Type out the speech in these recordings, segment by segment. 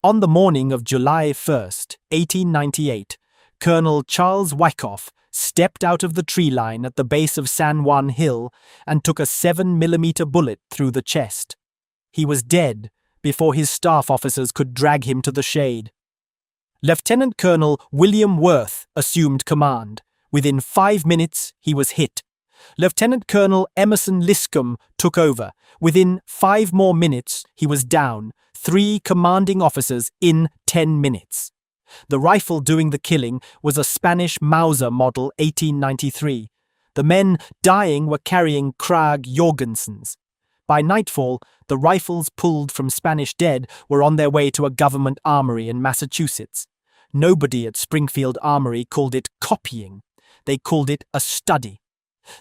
On the morning of July 1st, 1898, Colonel Charles Wyckoff stepped out of the tree line at the base of San Juan Hill and took a 7mm bullet through the chest. He was dead before his staff officers could drag him to the shade. Lieutenant Colonel William Worth assumed command. Within 5 minutes, he was hit. Lieutenant Colonel Emerson Liscombe took over. Within 5 more minutes, he was down. 3 commanding officers in 10 minutes. The rifle doing the killing was a Spanish Mauser model 1893. The men dying were carrying Krag Jorgensens. By nightfall, the rifles pulled from Spanish dead were on their way to a government armory in Massachusetts. Nobody at Springfield Armory called it copying. They called it a study.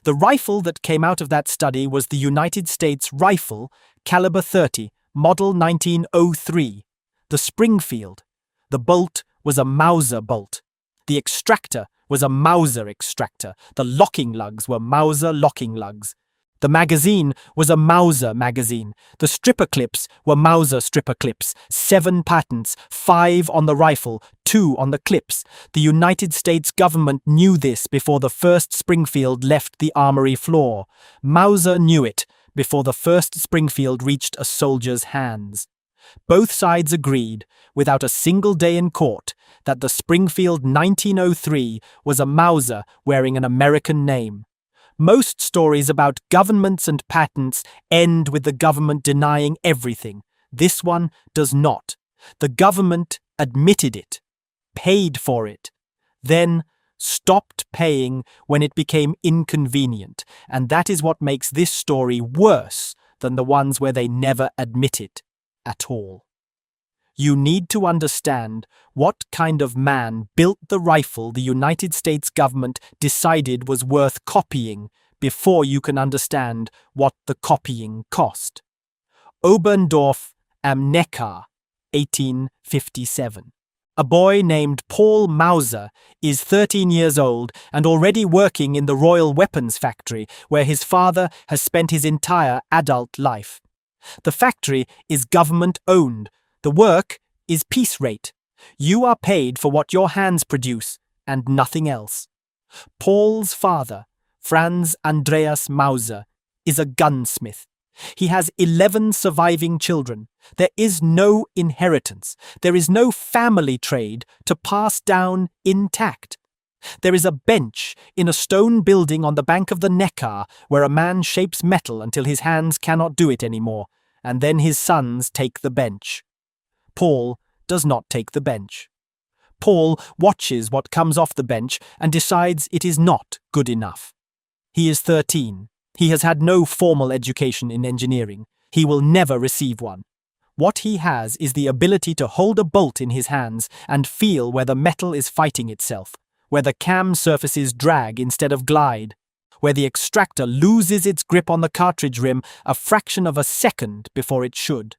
The rifle that came out of that study was the United States rifle, caliber .30, model 1903, the Springfield. The bolt was a Mauser bolt. The extractor was a Mauser extractor. The locking lugs were Mauser locking lugs. The magazine was a Mauser magazine. The stripper clips were Mauser stripper clips. 7 patents, 5 on the rifle, 2 on the clips. The United States government knew this before the first Springfield left the armory floor. Mauser knew it before the first Springfield reached a soldier's hands. Both sides agreed, without a single day in court, that the Springfield 1903 was a Mauser wearing an American name. Most stories about governments and patents end with the government denying everything. This one does not. The government admitted it, paid for it, then stopped paying when it became inconvenient, and that is what makes this story worse than the ones where they never admit it at all. You need to understand what kind of man built the rifle the United States government decided was worth copying before you can understand what the copying cost. Oberndorf am Neckar, 1857. A boy named Paul Mauser is 13 years old and already working in the Royal Weapons Factory, where his father has spent his entire adult life. The factory is government-owned. The work is piece rate. You are paid for what your hands produce and nothing else. Paul's father, Franz Andreas Mauser, is a gunsmith. He has 11 surviving children. There is no inheritance. There is no family trade to pass down intact. There is a bench in a stone building on the bank of the Neckar where a man shapes metal until his hands cannot do it anymore, and then his sons take the bench. Paul does not take the bench. Paul watches what comes off the bench and decides it is not good enough. He is 13. He has had no formal education in engineering. He will never receive one. What he has is the ability to hold a bolt in his hands and feel where the metal is fighting itself, where the cam surfaces drag instead of glide, where the extractor loses its grip on the cartridge rim a fraction of a second before it should.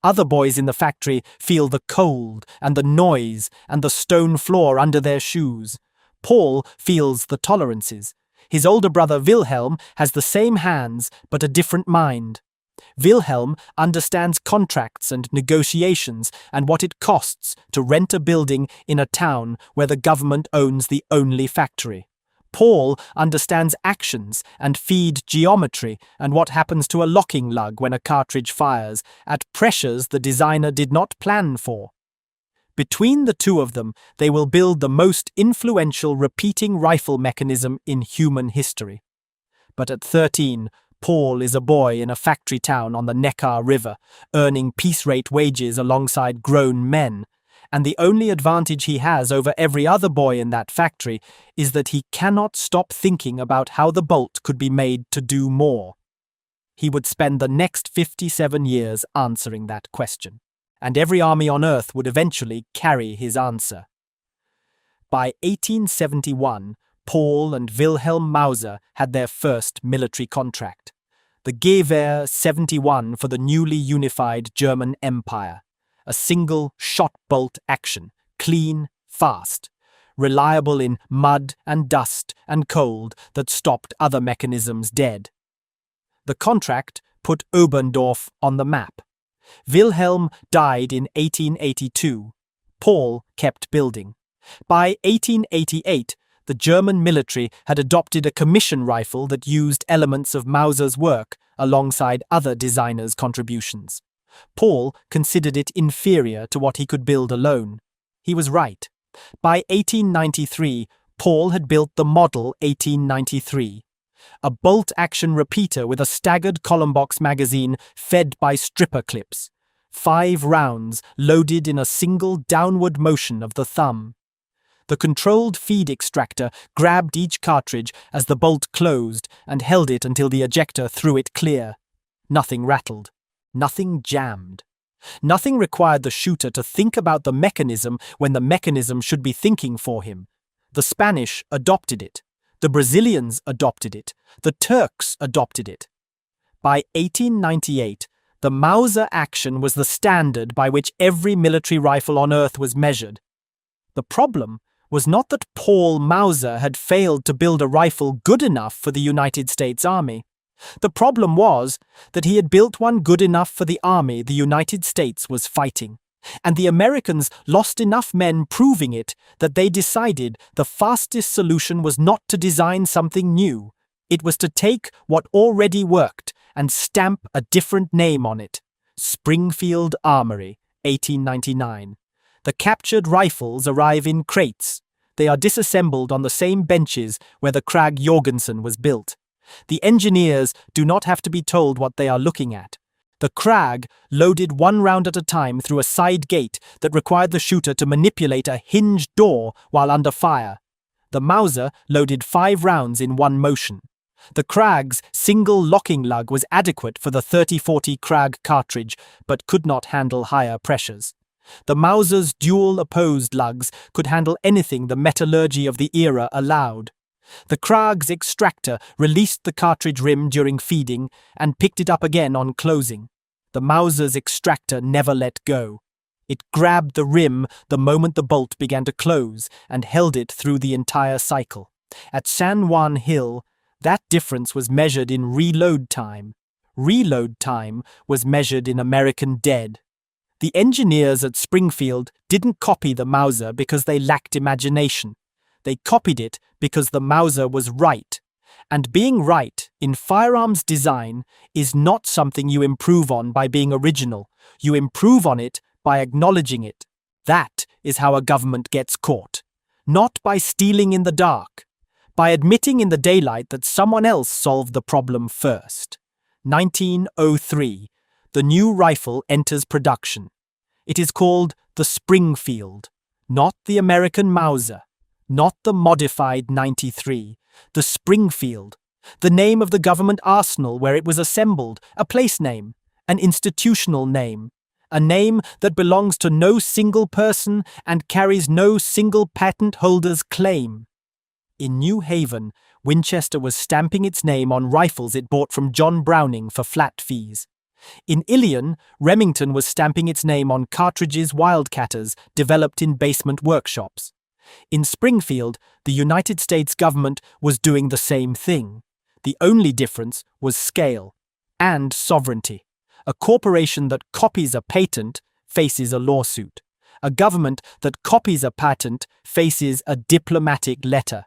Other boys in the factory feel the cold and the noise and the stone floor under their shoes. Paul feels the tolerances. His older brother Wilhelm has the same hands but a different mind. Wilhelm understands contracts and negotiations and what it costs to rent a building in a town where the government owns the only factory. Paul understands actions and feed geometry and what happens to a locking lug when a cartridge fires at pressures the designer did not plan for. Between the two of them, they will build the most influential repeating rifle mechanism in human history. But at 13, Paul is a boy in a factory town on the Neckar River, earning piece-rate wages alongside grown men, and the only advantage he has over every other boy in that factory is that he cannot stop thinking about how the bolt could be made to do more. He would spend the next 57 years answering that question, and every army on earth would eventually carry his answer. By 1871, Paul and Wilhelm Mauser had their first military contract, the Gewehr 71 for the newly unified German Empire, a single shot-bolt action, clean, fast, reliable in mud and dust and cold that stopped other mechanisms dead. The contract put Oberndorf on the map. Wilhelm died in 1882. Paul kept building. By 1888, the German military had adopted a commission rifle that used elements of Mauser's work alongside other designers' contributions. Paul considered it inferior to what he could build alone. He was right. By 1893, Paul had built the Model 1893, a bolt-action repeater with a staggered column box magazine fed by stripper clips, 5 rounds loaded in a single downward motion of the thumb. The controlled feed extractor grabbed each cartridge as the bolt closed and held it until the ejector threw it clear. Nothing rattled. Nothing jammed. Nothing required the shooter to think about the mechanism when the mechanism should be thinking for him. The Spanish adopted it. The Brazilians adopted it. The Turks adopted it. By 1898, the Mauser action was the standard by which every military rifle on Earth was measured. The problem was not that Paul Mauser had failed to build a rifle good enough for the United States Army. The problem was that he had built one good enough for the army the United States was fighting, and the Americans lost enough men proving it that they decided the fastest solution was not to design something new. It was to take what already worked and stamp a different name on it. Springfield Armory, 1899. The captured rifles arrive in crates. They are disassembled on the same benches where the Krag Jorgensen was built. The engineers do not have to be told what they are looking at. The Krag loaded 1 round at a time through a side gate that required the shooter to manipulate a hinged door while under fire. The Mauser loaded 5 rounds in one motion. The Krag's single locking lug was adequate for the 30-40 Krag cartridge, but could not handle higher pressures. The Mauser's dual opposed lugs could handle anything the metallurgy of the era allowed. The Krag's extractor released the cartridge rim during feeding and picked it up again on closing. The Mauser's extractor never let go. It grabbed the rim the moment the bolt began to close and held it through the entire cycle. At San Juan Hill, that difference was measured in reload time. Reload time was measured in American dead. The engineers at Springfield didn't copy the Mauser because they lacked imagination. They copied it because the Mauser was right. And being right in firearms design is not something you improve on by being original. You improve on it by acknowledging it. That is how a government gets caught. Not by stealing in the dark. By admitting in the daylight that someone else solved the problem first. 1903. The new rifle enters production. It is called the Springfield, not the American Mauser. Not the modified 93, the Springfield, the name of the government arsenal where it was assembled, a place name, an institutional name, a name that belongs to no single person and carries no single patent holder's claim. In New Haven, Winchester was stamping its name on rifles it bought from John Browning for flat fees. In Ilion, Remington was stamping its name on cartridges Wildcatters developed in basement workshops. In Springfield, the United States government was doing the same thing. The only difference was scale and sovereignty. A corporation that copies a patent faces a lawsuit. A government that copies a patent faces a diplomatic letter.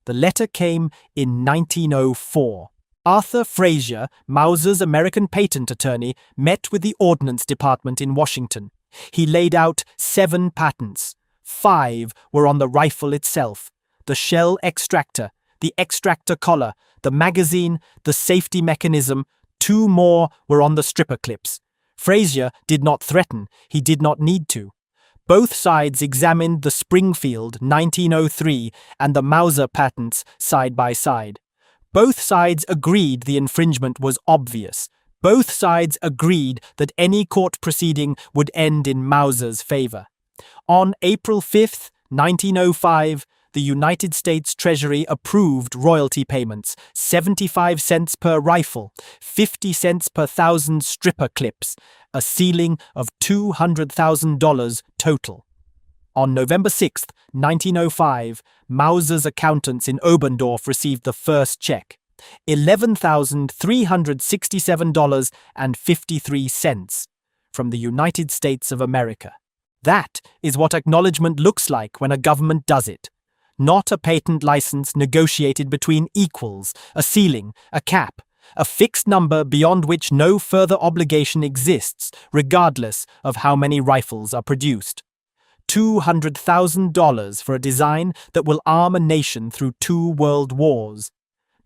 The letter came in 1904. Arthur Frazier, Mauser's American patent attorney, met with the Ordnance Department in Washington. He laid out 7 patents. 5 were on the rifle itself: the shell extractor, the extractor collar, the magazine, the safety mechanism. 2 more were on the stripper clips. Frazier did not threaten. He did not need to. Both sides examined the Springfield 1903 and the Mauser patents side by side. Both sides agreed the infringement was obvious. Both sides agreed that any court proceeding would end in Mauser's favor. On April 5, 1905, the United States Treasury approved royalty payments, 75 cents per rifle, 50 cents per 1,000 stripper clips, a ceiling of $200,000 total. On November 6, 1905, Mauser's accountants in Oberndorf received the first check, $11,367.53. from the United States of America. That is what acknowledgement looks like when a government does it. Not a patent license negotiated between equals, a ceiling, a cap, a fixed number beyond which no further obligation exists, regardless of how many rifles are produced. $200,000 for a design that will arm a nation through 2 world wars.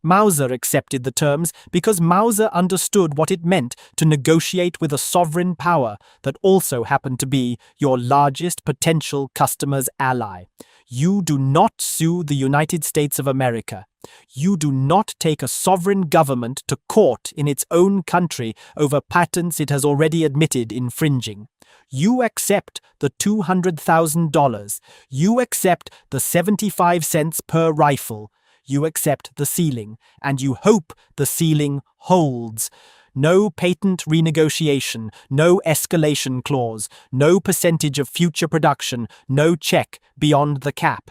Mauser accepted the terms because Mauser understood what it meant to negotiate with a sovereign power that also happened to be your largest potential customer's ally. You do not sue the United States of America. You do not take a sovereign government to court in its own country over patents it has already admitted infringing. You accept the $200,000. You accept the 75 cents per rifle. You accept the ceiling, and you hope the ceiling holds. No patent renegotiation, no escalation clause, no percentage of future production, no check beyond the cap.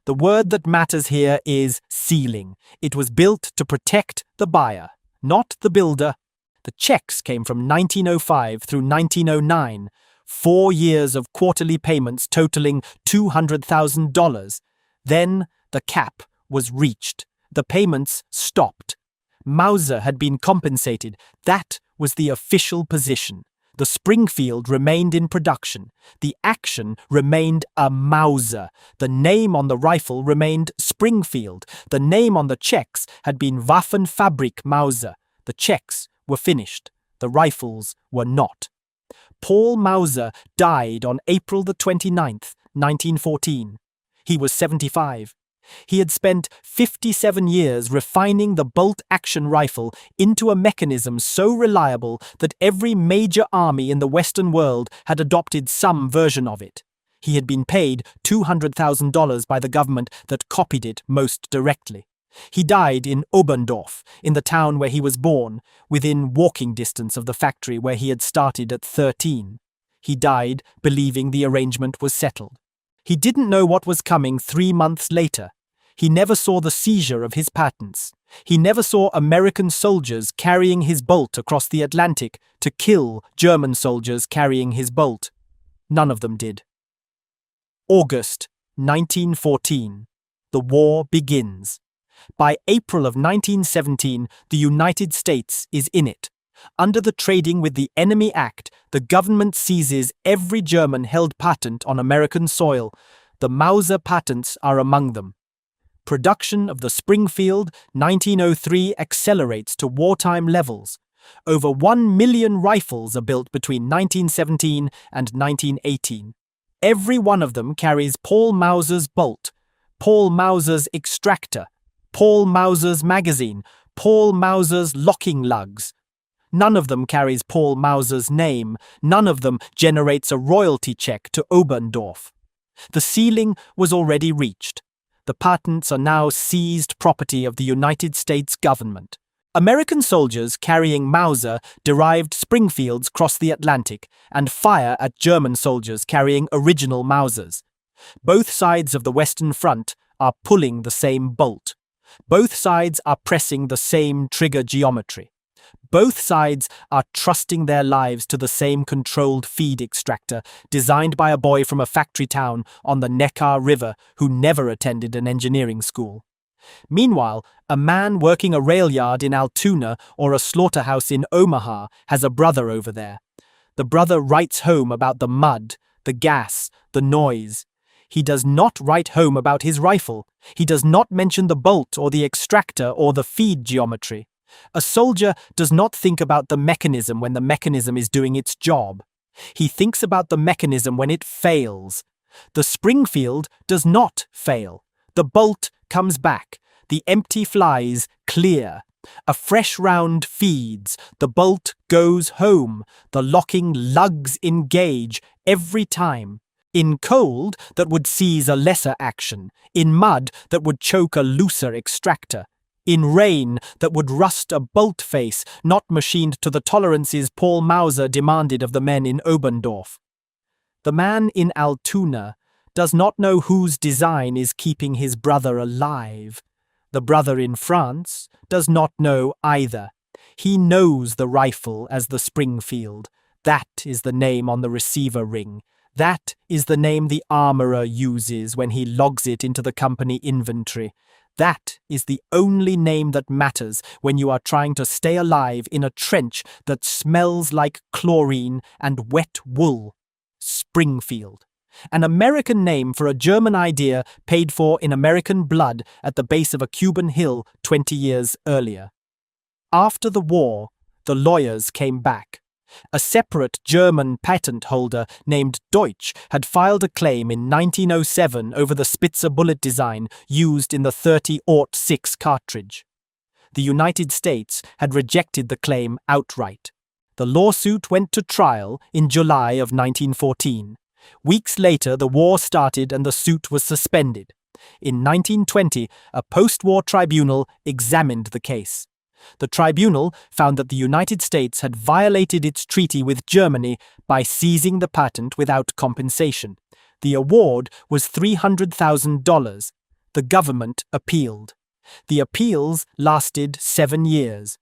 The word that matters here is ceiling. It was built to protect the buyer, not the builder. The checks came from 1905 through 1909, 4 years of quarterly payments totaling $200,000. Then the cap was reached. The payments stopped. Mauser had been compensated. That was the official position. The Springfield remained in production. The action remained a Mauser. The name on the rifle remained Springfield. The name on the checks had been Waffenfabrik Mauser. The checks were finished. The rifles were not. Paul Mauser died on April the 29th, 1914. He was 75. He had spent 57 years refining the bolt-action rifle into a mechanism so reliable that every major army in the Western world had adopted some version of it. He had been paid $200,000 by the government that copied it most directly. He died in Oberndorf, in the town where he was born, within walking distance of the factory where he had started at 13. He died believing the arrangement was settled. He didn't know what was coming 3 months later. He never saw the seizure of his patents. He never saw American soldiers carrying his bolt across the Atlantic to kill German soldiers carrying his bolt. None of them did. August 1914. The war begins. By April of 1917, the United States is in it. Under the Trading with the Enemy Act, the government seizes every German-held patent on American soil. The Mauser patents are among them. Production of the Springfield 1903 accelerates to wartime levels. Over 1 million rifles are built between 1917 and 1918. Every one of them carries Paul Mauser's bolt, Paul Mauser's extractor, Paul Mauser's magazine, Paul Mauser's locking lugs. None of them carries Paul Mauser's name. None of them generates a royalty check to Oberndorf. The ceiling was already reached. The patents are now seized property of the United States government. American soldiers carrying Mauser derived Springfields cross the Atlantic and fire at German soldiers carrying original Mausers. Both sides of the Western Front are pulling the same bolt. Both sides are pressing the same trigger geometry. Both sides are trusting their lives to the same controlled feed extractor designed by a boy from a factory town on the Neckar River who never attended an engineering school. Meanwhile, a man working a rail yard in Altoona or a slaughterhouse in Omaha has a brother over there. The brother writes home about the mud, the gas, the noise. He does not write home about his rifle. He does not mention the bolt or the extractor or the feed geometry. A soldier does not think about the mechanism when the mechanism is doing its job. He thinks about the mechanism when it fails. The Springfield does not fail. The bolt comes back. The empty flies clear. A fresh round feeds. The bolt goes home. The locking lugs engage every time. In cold, that would seize a lesser action. In mud, that would choke a looser extractor. In rain, that would rust a bolt face, not machined to the tolerances Paul Mauser demanded of the men in Oberndorf. The man in Altoona does not know whose design is keeping his brother alive. The brother in France does not know either. He knows the rifle as the Springfield. That is the name on the receiver ring. That is the name the armorer uses when he logs it into the company inventory. That is the only name that matters when you are trying to stay alive in a trench that smells like chlorine and wet wool. Springfield. An American name for a German idea paid for in American blood at the base of a Cuban hill 20 years earlier. After the war, the lawyers came back. A separate German patent holder named Deutsch had filed a claim in 1907 over the Spitzer bullet design used in the .30-06 cartridge. The United States had rejected the claim outright. The lawsuit went to trial in July of 1914. Weeks later, the war started and the suit was suspended. In 1920, a post-war tribunal examined the case. The tribunal found that the United States had violated its treaty with Germany by seizing the patent without compensation. The award was $300,000. The government appealed. The appeals lasted 7 years.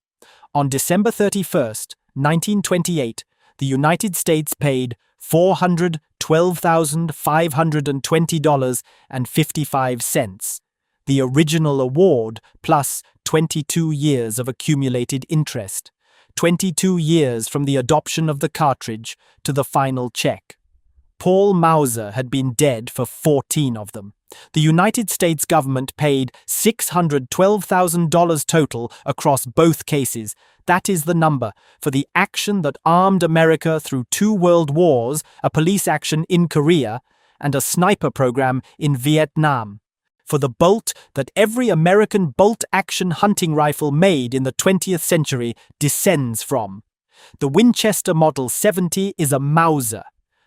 On December 31st, 1928, the United States paid $412,520.55. The original award plus 22 years of accumulated interest, 22 years from the adoption of the cartridge to the final check. Paul Mauser had been dead for 14 of them. The United States government paid $612,000 total across both cases. That is the number for the action that armed America through 2 world wars, a police action in Korea, and a sniper program in Vietnam. For the bolt that every American bolt-action hunting rifle made in the 20th century descends from. The Winchester Model 70 is a Mauser.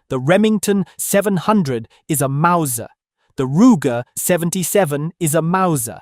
The Remington 700 is a Mauser. The Ruger 77 is a Mauser.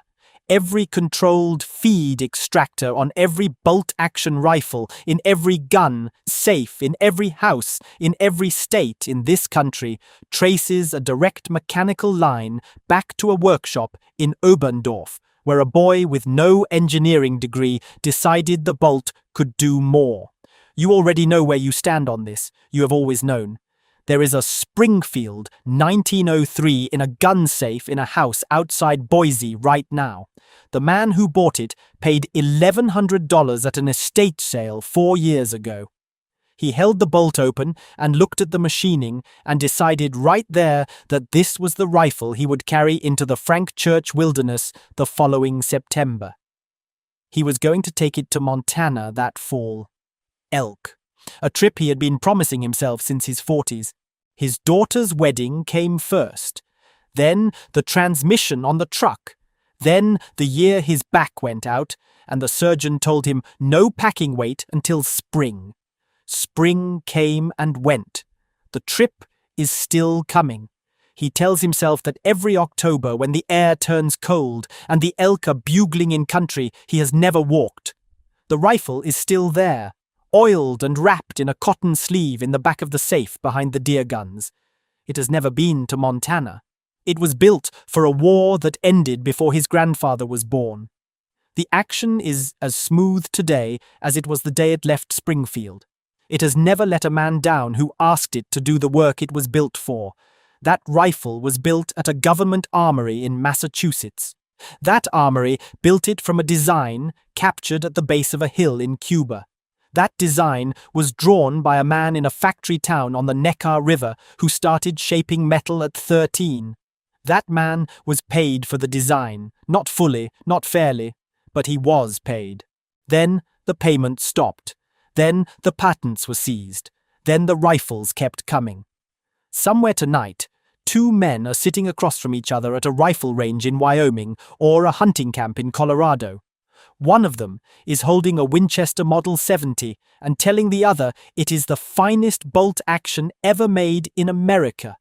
Every controlled feed extractor on every bolt-action rifle, in every gun, safe, in every house, in every state in this country, traces a direct mechanical line back to a workshop in Oberndorf, where a boy with no engineering degree decided the bolt could do more. You already know where you stand on this. You have always known. There is a Springfield 1903 in a gun safe in a house outside Boise right now. The man who bought it paid $1,100 at an estate sale 4 years ago. He held the bolt open and looked at the machining and decided right there that this was the rifle he would carry into the Frank Church wilderness the following September. He was going to take it to Montana that fall. Elk. A trip he had been promising himself since his 40s. His daughter's wedding came first. Then the transmission on the truck. Then the year his back went out, and the surgeon told him no packing weight until spring. Spring came and went. The trip is still coming. He tells himself that every October when the air turns cold and the elk are bugling in country he has never walked. The rifle is still there, oiled and wrapped in a cotton sleeve in the back of the safe behind the deer guns. It has never been to Montana. It was built for a war that ended before his grandfather was born. The action is as smooth today as it was the day it left Springfield. It has never let a man down who asked it to do the work it was built for. That rifle was built at a government armory in Massachusetts. That armory built it from a design captured at the base of a hill in Cuba. That design was drawn by a man in a factory town on the Neckar River who started shaping metal at 13. That man was paid for the design, not fully, not fairly, but he was paid. Then the payment stopped. Then the patents were seized. Then the rifles kept coming. Somewhere tonight, 2 men are sitting across from each other at a rifle range in Wyoming or a hunting camp in Colorado. One of them is holding a Winchester Model 70 and telling the other it is the finest bolt action ever made in America.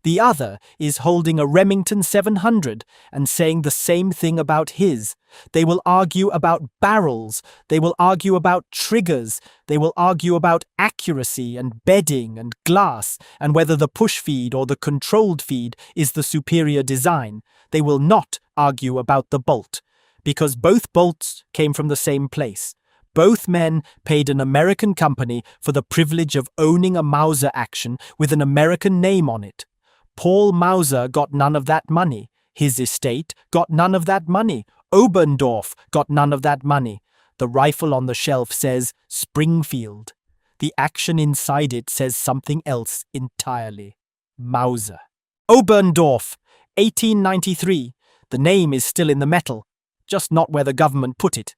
The other is holding a Remington 700 and saying the same thing about his. They will argue about barrels. They will argue about triggers. They will argue about accuracy and bedding and glass and whether the push feed or the controlled feed is the superior design. They will not argue about the bolt, because both bolts came from the same place. Both men paid an American company for the privilege of owning a Mauser action with an American name on it. Paul Mauser got none of that money. His estate got none of that money. Oberndorf got none of that money. The rifle on the shelf says Springfield. The action inside it says something else entirely. Mauser. Oberndorf, 1893. The name is still in the metal, just not where the government put it.